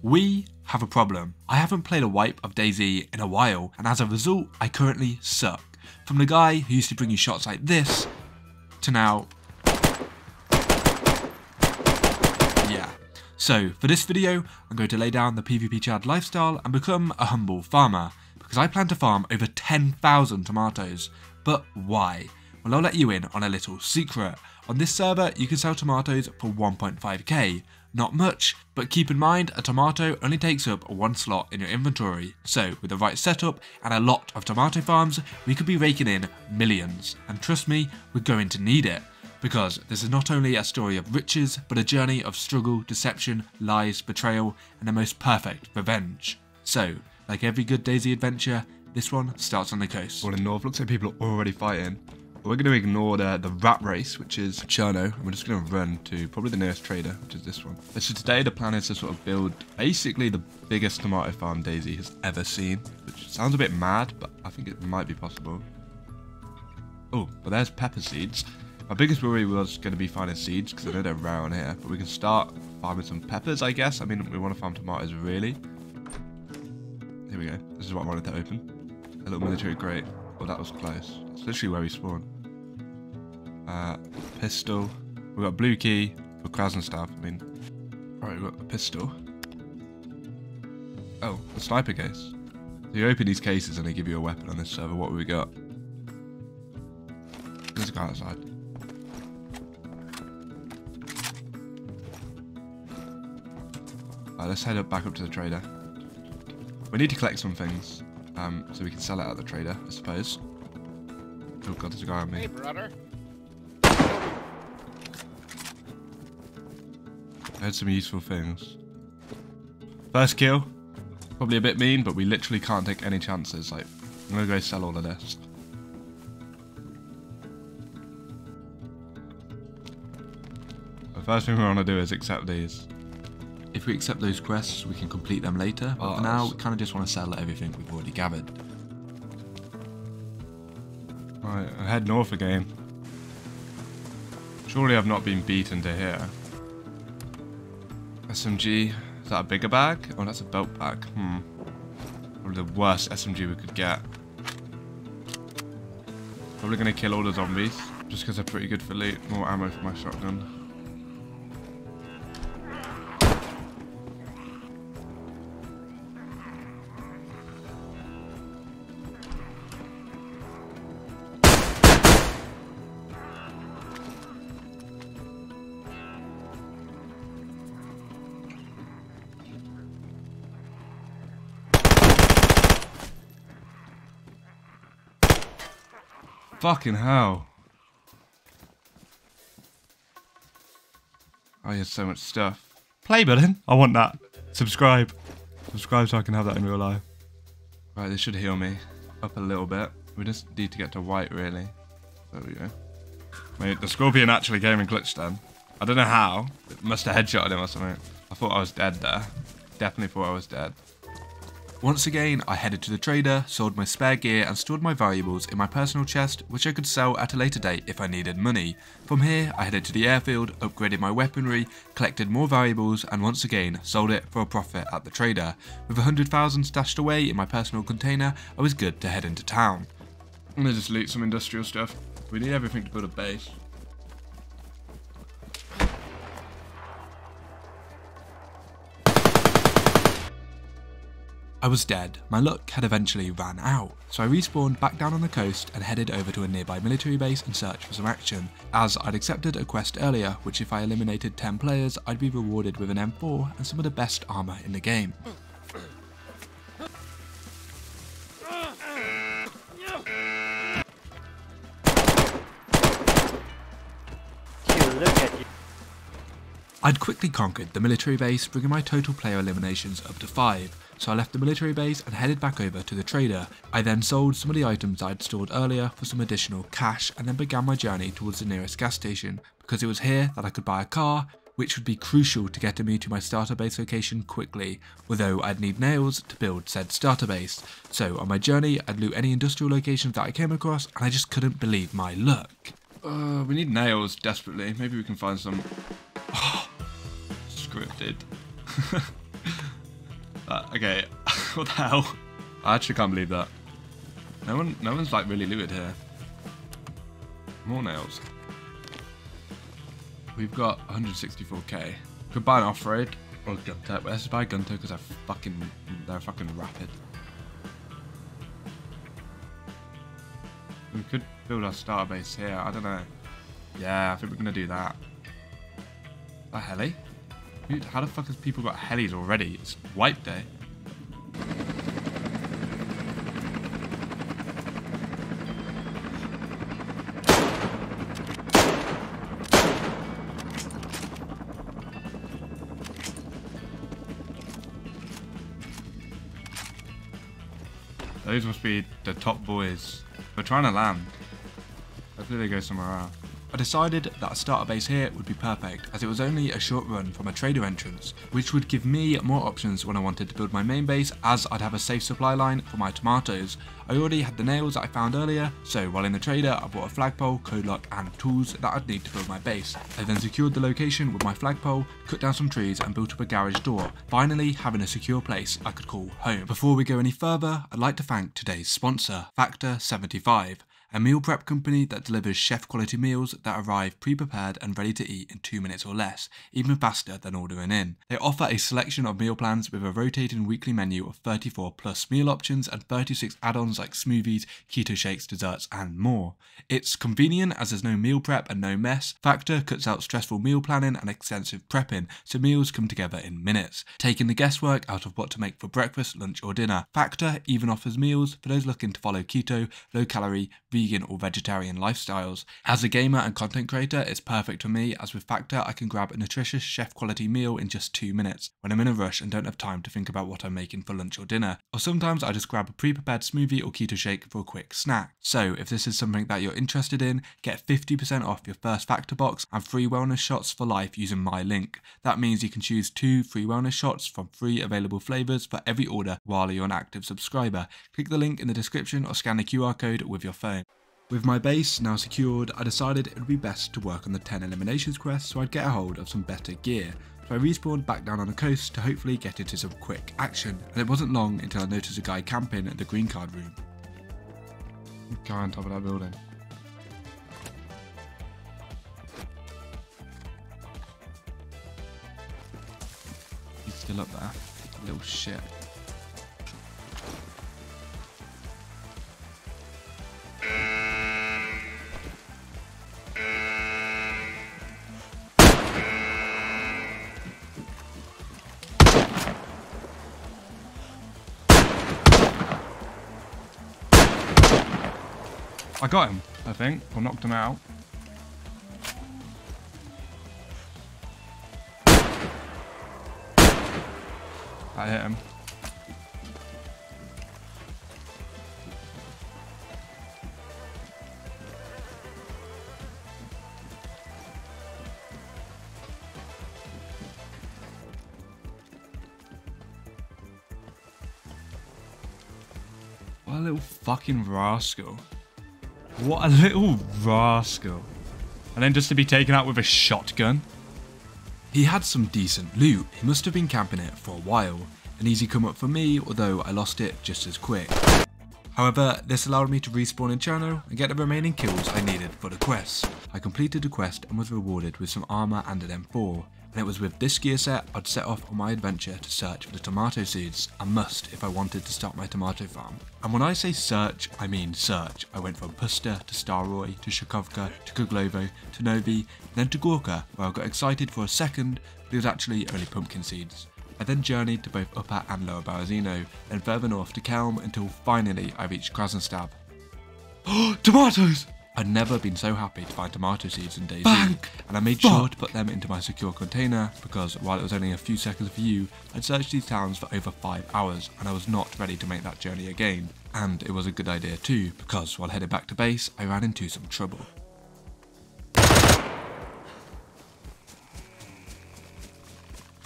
We have a problem. I haven't played a wipe of DayZ in a while, and as a result, I currently suck. From the guy who used to bring you shots like this, to now... yeah. So, for this video, I'm going to lay down the PvP Chad lifestyle and become a humble farmer, because I plan to farm over 10,000 tomatoes. But why? Well, I'll let you in on a little secret. On this server, you can sell tomatoes for 1.5k. Not much, but keep in mind a tomato only takes up one slot in your inventory, so with the right setup and a lot of tomato farms, we could be raking in millions. And trust me, we're going to need it, because this is not only a story of riches, but a journey of struggle, deception, lies, betrayal, and the most perfect revenge. So, like every good DayZ adventure, this one starts on the coast. Well, in North, looks like people are already fighting. We're going to ignore the rat race, which is Cherno, and we're just going to run to probably the nearest trader, which is this one. So today the plan is to sort of build basically the biggest tomato farm DayZ has ever seen, which sounds a bit mad, but I think it might be possible. Oh, but there's pepper seeds. My biggest worry was going to be finding seeds, because I know they're rare on here, but we can start farming some peppers, I guess. I mean, we want to farm tomatoes, really. Here we go. This is what I wanted to open. A little military crate. Well, that was close. It's literally where we spawn. Pistol. We've got a blue key for crowns and stuff. I mean, alright, we've got a pistol. Oh, a sniper case. So you open these cases and they give you a weapon on this server. What have we got? There's a guy outside. Alright, let's head back up to the trader. We need to collect some things, so we can sell it at the trader, I suppose. Oh god, there's a guy on me. Hey, brother. I heard some useful things. First kill. Probably a bit mean, but we literally can't take any chances. Like, I'm gonna go sell all of this. The first thing we want to do is accept these. If we accept those quests, we can complete them later, but for now, we kind of just want to sell everything we've already gathered. Right, I head north again. Surely I've not been beaten to here. SMG, is that a bigger bag? Oh, that's a belt bag. Probably the worst SMG we could get. Probably gonna kill all the zombies, just because they're pretty good for loot. More ammo for my shotgun. Fucking hell. Oh, there's so much stuff. Play button. I want that. Subscribe. Subscribe so I can have that in real life. Right, this should heal me up a little bit. We just need to get to white, really. There we go. Mate, the scorpion actually came in clutch then. I don't know how. It must have headshotted him or something. I thought I was dead there. Definitely thought I was dead. Once again, I headed to the trader, sold my spare gear and stored my valuables in my personal chest, which I could sell at a later date if I needed money. From here, I headed to the airfield, upgraded my weaponry, collected more valuables and once again sold it for a profit at the trader. With 100,000 stashed away in my personal container, I was good to head into town. I'm gonna just loot some industrial stuff. We need everything to build a base. I was dead. My luck had eventually ran out, so I respawned back down on the coast and headed over to a nearby military base in search for some action, as I'd accepted a quest earlier which if I eliminated 10 players I'd be rewarded with an M4 and some of the best armour in the game. I'd quickly conquered the military base, bringing my total player eliminations up to 5, so I left the military base and headed back over to the trader. I then sold some of the items I'd stored earlier for some additional cash and then began my journey towards the nearest gas station, because it was here that I could buy a car, which would be crucial to getting me to my starter base location quickly, although I'd need nails to build said starter base. So on my journey I'd loot any industrial locations that I came across and I just couldn't believe my luck. We need nails desperately. Maybe we can find some. Oh, scripted. Okay, what the hell? I actually can't believe that. No one's like really looted here. More nails. We've got 164k. Could buy an off-road or gunter. But let's buy a gunter because they're fucking rapid. We could build our starter base here. I don't know. Yeah, I think we're gonna do that. A heli? Dude, how the fuck has people got helis already? It's wipe day. Those must be the top boys. We're trying to land. Hopefully they go somewhere else. I decided that a starter base here would be perfect, as it was only a short run from a trader entrance, which would give me more options when I wanted to build my main base, as I'd have a safe supply line for my tomatoes. I already had the nails that I found earlier, so while in the trader I bought a flagpole, code lock and tools that I'd need to build my base. I then secured the location with my flagpole, cut down some trees and built up a garage door, finally having a secure place I could call home. Before we go any further, I'd like to thank today's sponsor, Factor75. A meal prep company that delivers chef quality meals that arrive pre-prepared and ready to eat in 2 minutes or less, even faster than ordering in. They offer a selection of meal plans with a rotating weekly menu of 34 plus meal options and 36 add-ons like smoothies, keto shakes, desserts and more. It's convenient as there's no meal prep and no mess. Factor cuts out stressful meal planning and extensive prepping, so meals come together in minutes, taking the guesswork out of what to make for breakfast, lunch or dinner. Factor even offers meals for those looking to follow keto, low calorie, vegan or vegetarian lifestyles. As a gamer and content creator, it's perfect for me, as with Factor I can grab a nutritious chef quality meal in just 2 minutes when I'm in a rush and don't have time to think about what I'm making for lunch or dinner. Or sometimes I just grab a pre-prepared smoothie or keto shake for a quick snack. So if this is something that you're interested in, get 50% off your first Factor box and free wellness shots for life using my link. That means you can choose 2 free wellness shots from 3 available flavours for every order while you're an active subscriber. Click the link in the description or scan the QR code with your phone. With my base now secured, I decided it would be best to work on the 10 eliminations quest so I'd get a hold of some better gear. So I respawned back down on the coast to hopefully get into some quick action, and it wasn't long until I noticed a guy camping at the green card room. Guy on top of that building. He's still up there, little shit. I got him, I think, or knocked him out. I hit him. What a little fucking rascal. What a little rascal. And then just to be taken out with a shotgun. He had some decent loot. He must have been camping it for a while. An easy come up for me, although I lost it just as quick. However, this allowed me to respawn in Cherno and get the remaining kills I needed for the quest. I completed the quest and was rewarded with some armor and an M4. And it was with this gear set I'd set off on my adventure to search for the tomato seeds, a must if I wanted to start my tomato farm. And when I say search, I mean search. I went from Pusta to Staroy to Shakovka to Kuglovo to Novi, then to Gorka, where I got excited for a second, but it was actually only pumpkin seeds. I then journeyed to both Upper and Lower Barazino, then further north to Kelm until finally I reached Krasnodar. Tomatoes! I'd never been so happy to find tomato seeds in DayZ, and I made sure to put them into my secure container because while it was only a few seconds view, I'd searched these towns for over 5 hours and I was not ready to make that journey again. And it was a good idea too, because while headed back to base, I ran into some trouble.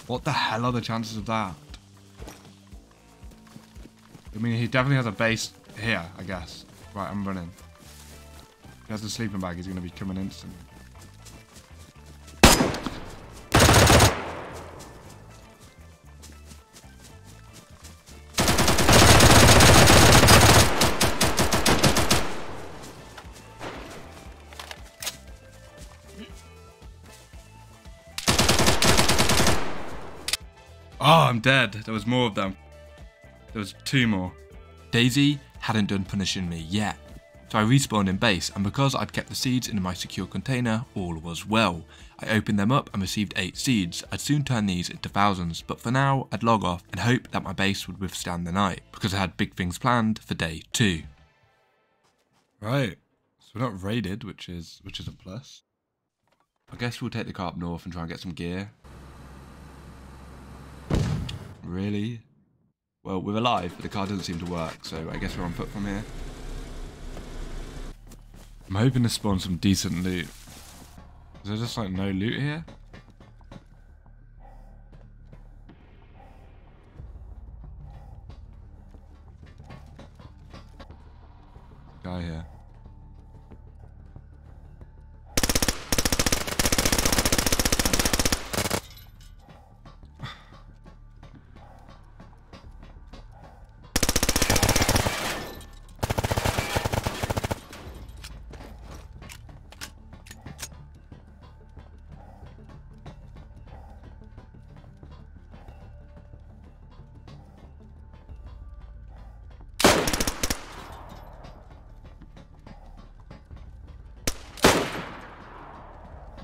What the hell are the chances of that? I mean, he definitely has a base here, I guess. Right, I'm running. If he has the sleeping bag, he's going to be coming instantly. I'm dead. There was more of them. There was 2 more. DayZ hadn't done punishing me yet. So I respawned in base, and because I'd kept the seeds in my secure container, all was well. I opened them up and received 8 seeds. I'd soon turn these into thousands, but for now, I'd log off and hope that my base would withstand the night, because I had big things planned for day 2. Right, so we're not raided, which is a plus. I guess we'll take the car up north and try and get some gear. Really? Well, we're alive, but the car doesn't seem to work, so I guess we're on foot from here. I'm hoping to spawn some decent loot. Is there just like no loot here? Guy here.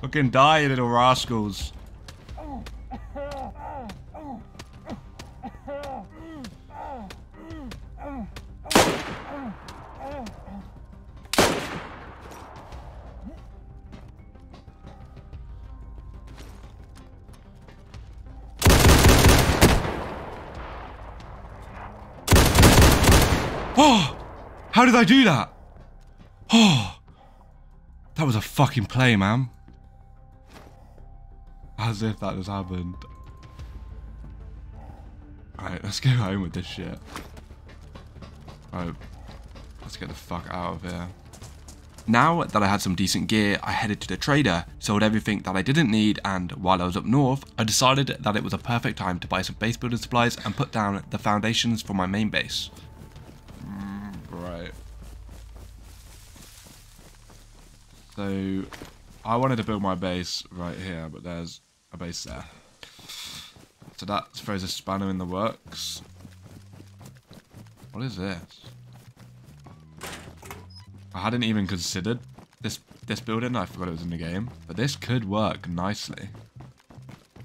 Fucking die, you little rascals. Oh! How did I do that? Oh! That was a fucking play, man. As if that just happened. Alright, let's go home with this shit. Alright, let's get the fuck out of here. Now that I had some decent gear, I headed to the trader, sold everything that I didn't need, and while I was up north, I decided that it was a perfect time to buy some base building supplies and put down the foundations for my main base. Right. So, I wanted to build my base right here, but there's a base there. So that throws a spanner in the works. What is this? I hadn't even considered this building. I forgot it was in the game. But this could work nicely.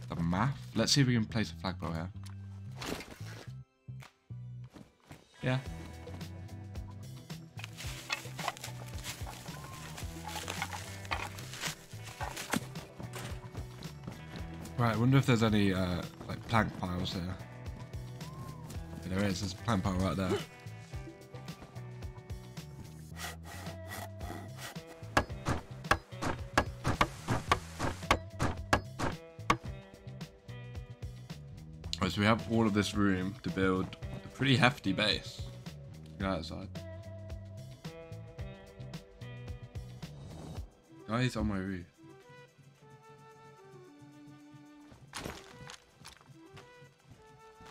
The map. Let's see if we can place a flagpole here. Yeah. Right, I wonder if there's any like plank piles here. Yeah, there is. There's a plank pile right there. Right, so we have all of this room to build a pretty hefty base. Go outside. Guys on my roof.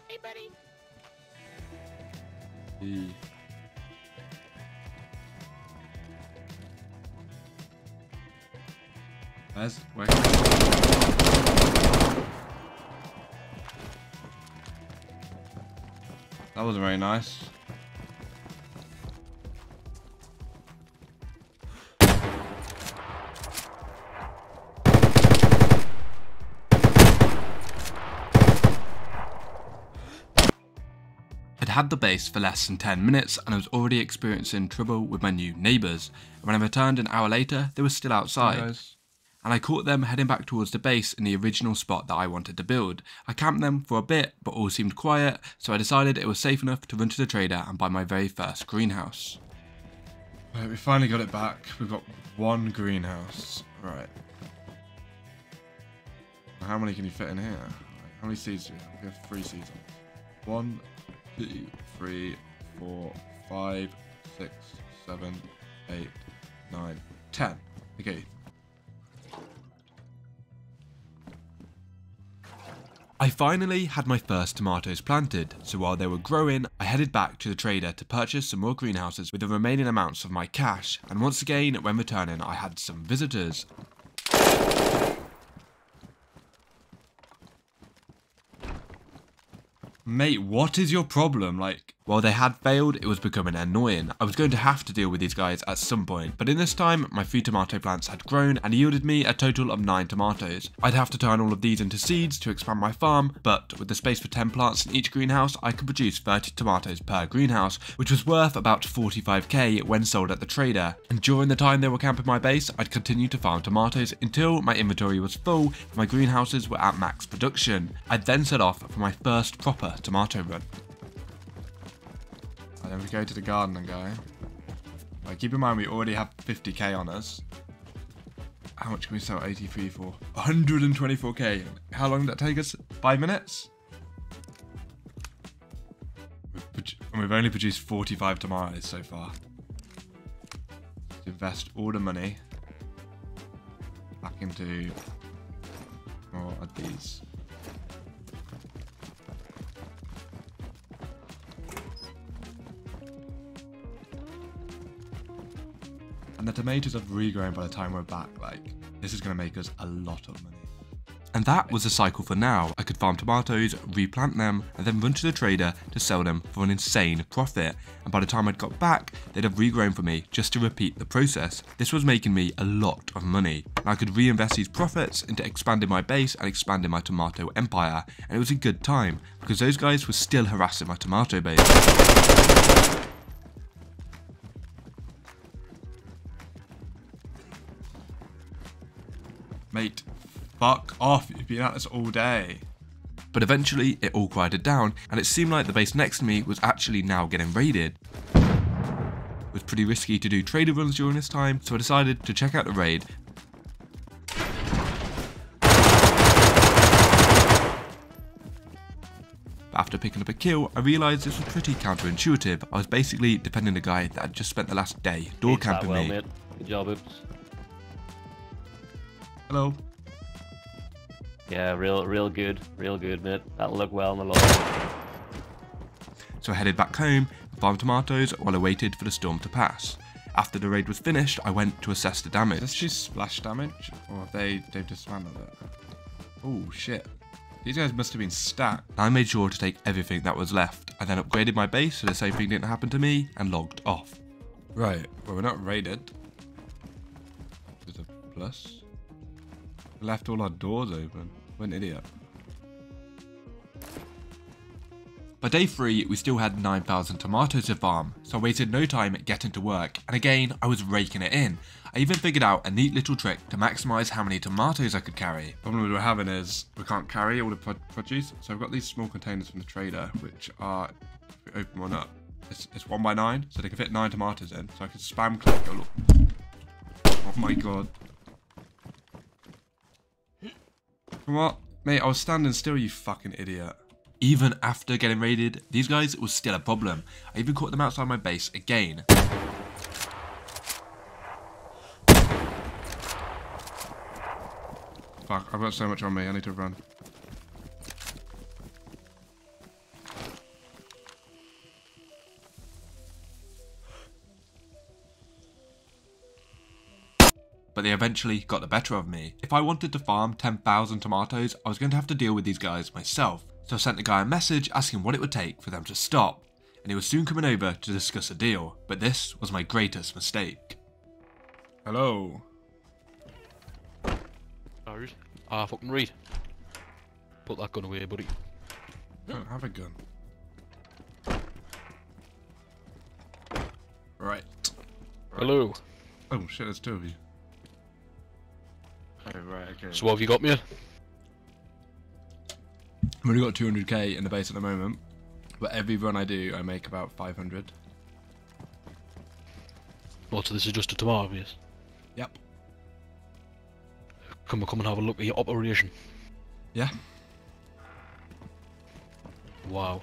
Hey, buddy. Where that wasn't very nice. I'd had the base for less than 10 minutes and I was already experiencing trouble with my new neighbours. When I returned an hour later, they were still outside. And I caught them heading back towards the base in the original spot that I wanted to build. I camped them for a bit, but all seemed quiet, so I decided it was safe enough to run to the trader and buy my very first greenhouse. Right, we finally got it back. We've got 1 greenhouse. Right. How many can you fit in here? How many seeds do we have? We have 3 seeds on. 1, 2, 3, 4, 5, 6, 7, 8, 9, 10. Okay. I finally had my first tomatoes planted, so while they were growing, I headed back to the trader to purchase some more greenhouses with the remaining amounts of my cash, and once again, when returning, I had some visitors. Mate, what is your problem? Like, while they had failed, it was becoming annoying. I was going to have to deal with these guys at some point, but in this time, my 3 tomato plants had grown and yielded me a total of 9 tomatoes. I'd have to turn all of these into seeds to expand my farm, but with the space for 10 plants in each greenhouse, I could produce 30 tomatoes per greenhouse, which was worth about 45k when sold at the trader. And during the time they were camping my base, I'd continue to farm tomatoes until my inventory was full and my greenhouses were at max production. I'd then set off for my first proper tomato run. And then we go to the garden and go. Right, keep in mind we already have 50k on us. How much can we sell 83 for? 124k. How long did that take us? 5 minutes? And we've only produced 45 tomatoes so far. Let's invest all the money back into more of these. And the tomatoes have regrown by the time we're back. Like, this is going to make us a lot of money. And that was the cycle for now. I could farm tomatoes, replant them, and then run to the trader to sell them for an insane profit. And by the time I'd got back, they'd have regrown for me just to repeat the process. This was making me a lot of money. And I could reinvest these profits into expanding my base and expanding my tomato empire. And it was a good time, because those guys were still harassing my tomato base. Mate, fuck off. You've been at this all day. But eventually it all quieted down and it seemed like the base next to me was actually now getting raided. It was pretty risky to do trader runs during this time, so I decided to check out the raid. But after picking up a kill, I realised this was pretty counterintuitive. I was basically defending the guy that had just spent the last day door camping me. Mate. Good job, Oops. Hello. Yeah, real good, mate. That'll look well in the long. So I headed back home and farmed tomatoes while I waited for the storm to pass. After the raid was finished, I went to assess the damage. Is this just splash damage? Or have they've dismantled it? Oh shit. These guys must have been stacked. I made sure to take everything that was left. I then upgraded my base so the same thing didn't happen to me and logged off. Right, well we're not raided. There's a plus. We left all our doors open. What an idiot. By day 3, we still had 9,000 tomatoes to farm, so I wasted no time getting to work, and again, I was raking it in. I even figured out a neat little trick to maximise how many tomatoes I could carry. The problem we're having is we can't carry all the produce, so I've got these small containers from the trader, which are, if we open one up, it's 1x9, so they can fit 9 tomatoes in, so I can spam click. Oh my god. What? Mate, I was standing still, you fucking idiot. Even after getting raided, these guys, it was still a problem. I even caught them outside my base again. Fuck, I've got so much on me, I need to run. But they eventually got the better of me. If I wanted to farm 10,000 tomatoes, I was going to have to deal with these guys myself. So I sent the guy a message asking what it would take for them to stop. And he was soon coming over to discuss a deal. But this was my greatest mistake. Hello. Alright. Fucking read. Put that gun away, buddy. I don't have a gun. Right. Hello. Oh shit, there's 2 of you. Oh, right, okay. So what have you got, mate? I've only got 200k in the base at the moment, but every run I do, I make about 500. Oh, so this is just a tomato base? Yep. Come and have a look at your operation. Yeah. Wow.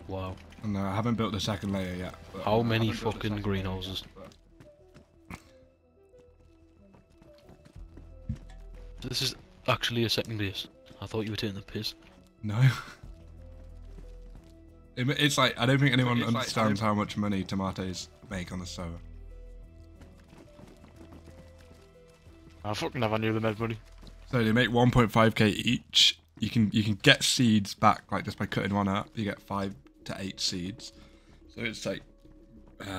Wow. And I haven't built the second layer yet. How many fucking greenhouses? This is actually a second base. I thought you were taking the piss. No. It's like, I don't think anyone understands how much money tomatoes make on the server. I fucking never knew the med, buddy. So they make 1.5k each, you can get seeds back like just by cutting one up. You get 5 to 8 seeds, so it's like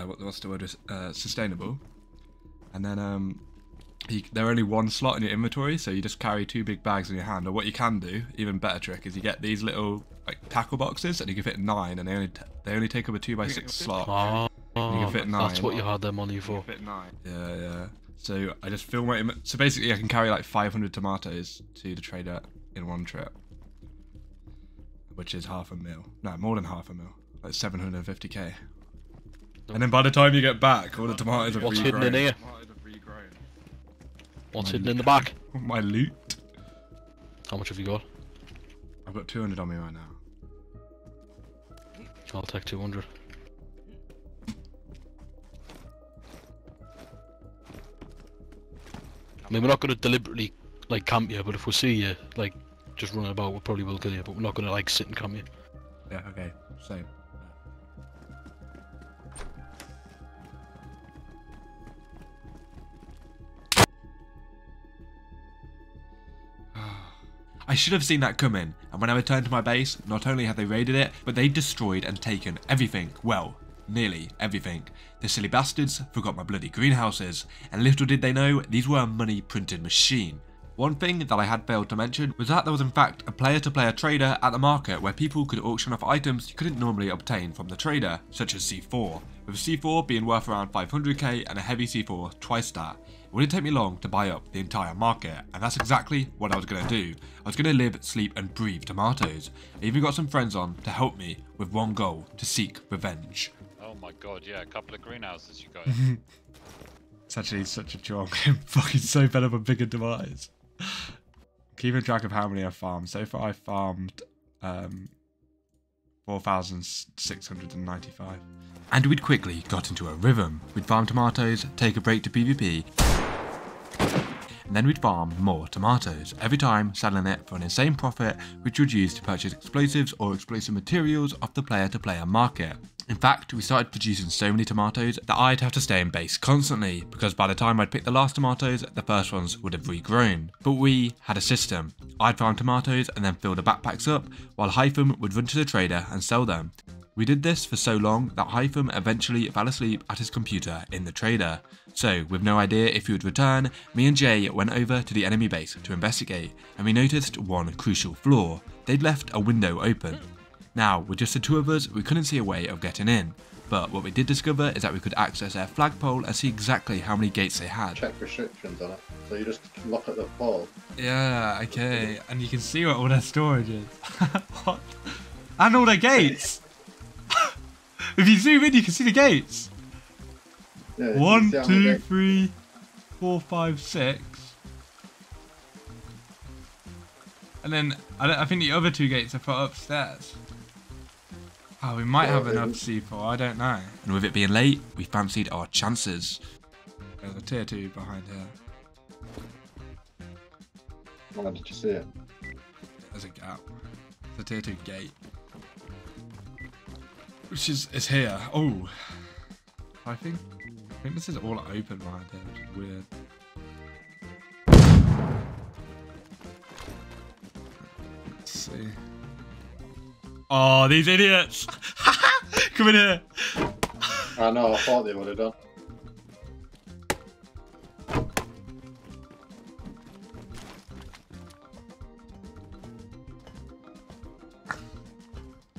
what's the word? Sustainable. And then they're only one slot in your inventory, so you just carry 2 big bags in your hand. Or what you can do, even better trick, is you get these little like tackle boxes, and you can fit 9, and they only take up a 2x6 slot. Oh, you can fit 9. that's what you had their money for. Fit 9. Yeah. So I just fill my so basically I can carry like 500 tomatoes to the trader in one trip, which is half a mil. No, more than half a mil, like 750k. And then by the time you get back, all the tomatoes have regrown. What's hidden in here? What's hidden in the back? My loot. How much have you got? I've got 200 on me right now. I'll take 200. I mean, we're not going to deliberately like camp you, but if we see you like just running about, we probably will kill you. But we're not going to like sit and camp you. Yeah. Okay. Same. I should have seen that coming, and when I returned to my base, not only had they raided it, but they destroyed and taken everything. Well, nearly everything. The silly bastards forgot my bloody greenhouses, and little did they know these were a money printing machine. One thing that I had failed to mention was that there was in fact a player-to-player trader at the market where people could auction off items you couldn't normally obtain from the trader, such as C4, with C4 being worth around 500k and a heavy C4 twice that. It wouldn't take me long to buy up the entire market, and that's exactly what I was going to do. I was going to live, sleep and breathe tomatoes. I even got some friends on to help me with one goal: to seek revenge. Oh my god, yeah, a couple of greenhouses you got. It's actually such a joke. I'm fucking so fed up with bigger tomatoes. Keeping track of how many I've farmed. So far I've farmed 4,695. And we'd quickly got into a rhythm. We'd farm tomatoes, take a break to PvP, and then we'd farm more tomatoes, every time selling it for an insane profit, which we'd use to purchase explosives or explosive materials off the player-to-player market. In fact, we started producing so many tomatoes that I'd have to stay in base constantly, because by the time I'd picked the last tomatoes, the first ones would have regrown. But we had a system. I'd farm tomatoes and then fill the backpacks up, while Hypham would run to the trader and sell them. We did this for so long that Hypham eventually fell asleep at his computer in the trader. So, with no idea if he would return, me and Jay went over to the enemy base to investigate, and we noticed one crucial flaw. They'd left a window open. Now, with just the 2 of us, we couldn't see a way of getting in. But what we did discover is that we could access their flagpole and see exactly how many gates they had. Check restrictions on it. So you just look at the pole. Yeah, okay. And you can see what all their storage is. What? And all their gates! If you zoom in, you can see the gates. Yeah, 1, 2, 3, 4, 5, 6. And then I think the other 2 gates are put upstairs. Oh, we might have enough C4, I don't know. And with it being late, we fancied our chances. There's a tier 2 behind here. Where did you see it? There's a gap. It's a tier 2 gate. Which is here. Oh, I think this is all open behind here, which is weird. Let's see. Oh, these idiots! Come in here. I know. I thought they would have done.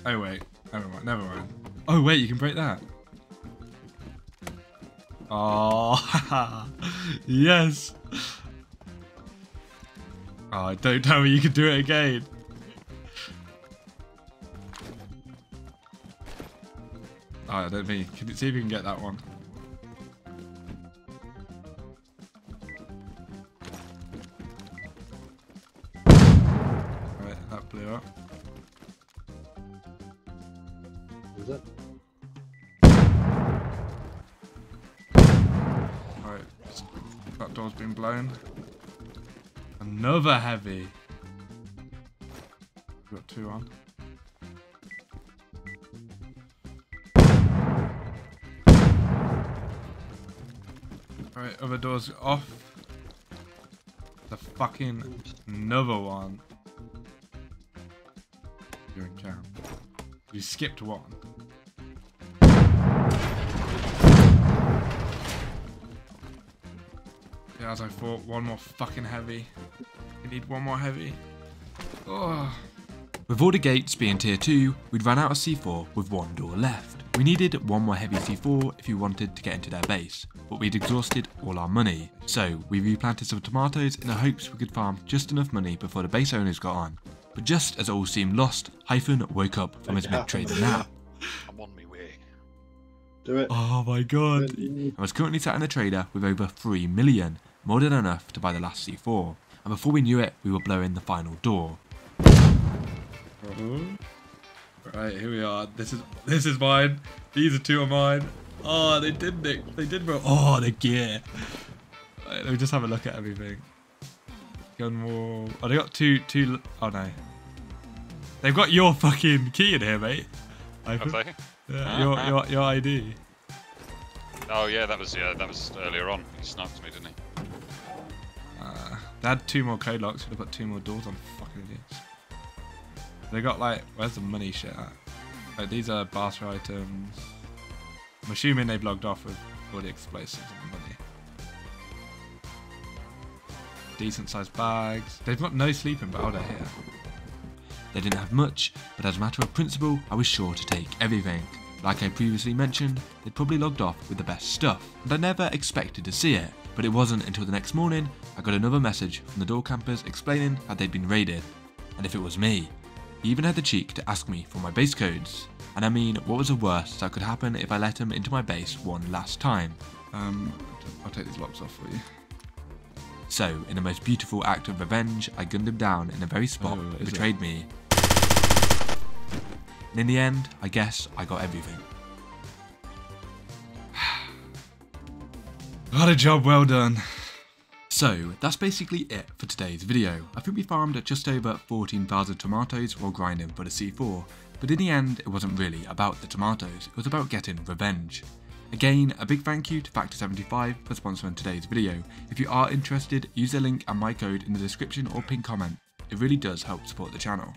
Oh wait, never mind. Oh wait, you can break that. Oh, yes. Oh, don't tell me you can do it again. Oh, I don't think. Can you see if you can get that one? Right, that blew up. Is it? Right, that door's been blown. Another heavy. We've got 2 on. Alright, other door's off. The fucking another one. you're in camp. You skipped one. Yeah, as I thought, one more fucking heavy. We need one more heavy. Oh. With all the gates being tier 2, we'd run out of C4 with one door left. We needed one more heavy C4 if we wanted to get into their base, but we'd exhausted all our money. So we replanted some tomatoes in the hopes we could farm just enough money before the base owners got on. But just as it all seemed lost, Hyphen woke up from his mid-trade nap. I'm on my way. Do it. Oh my god. I was currently sat in the trader with over 3 million, more than enough to buy the last C4. And before we knew it, we were blowing the final door. Right, here we are. This is mine. These are 2 of mine. Oh, they did nick. They did bro. Oh, the gear. Right, let me just have a look at everything. Gun wall. Oh, they got two. Oh no. They've got your fucking key in here, mate. Have they? Yeah, your ID. Oh yeah, that was earlier on. He sniped me, didn't he? They had 2 more code locks. They've got 2 more doors on. Fucking idiots. They got like, where's the money shit at? Like, these are basket items. I'm assuming they've logged off with all the explosives and the money. Decent sized bags. They've got no sleeping powder here. They didn't have much, but as a matter of principle, I was sure to take everything. Like I previously mentioned, they'd probably logged off with the best stuff, and I never expected to see it. But it wasn't until the next morning I got another message from the door campers explaining how they'd been raided, and if it was me. He even had the cheek to ask me for my base codes. And I mean, what was the worst that could happen if I let him into my base one last time? I'll take these locks off for you. So, in the most beautiful act of revenge, I gunned him down in the very spot that betrayed me. And in the end, I guess I got everything. What a job well done. So, that's basically it for today's video. I think we farmed just over 14,000 tomatoes while grinding for the C4, but in the end it wasn't really about the tomatoes, it was about getting revenge. Again, a big thank you to Factor75 for sponsoring today's video. If you are interested, use the link and my code in the description or pinned comment, it really does help support the channel.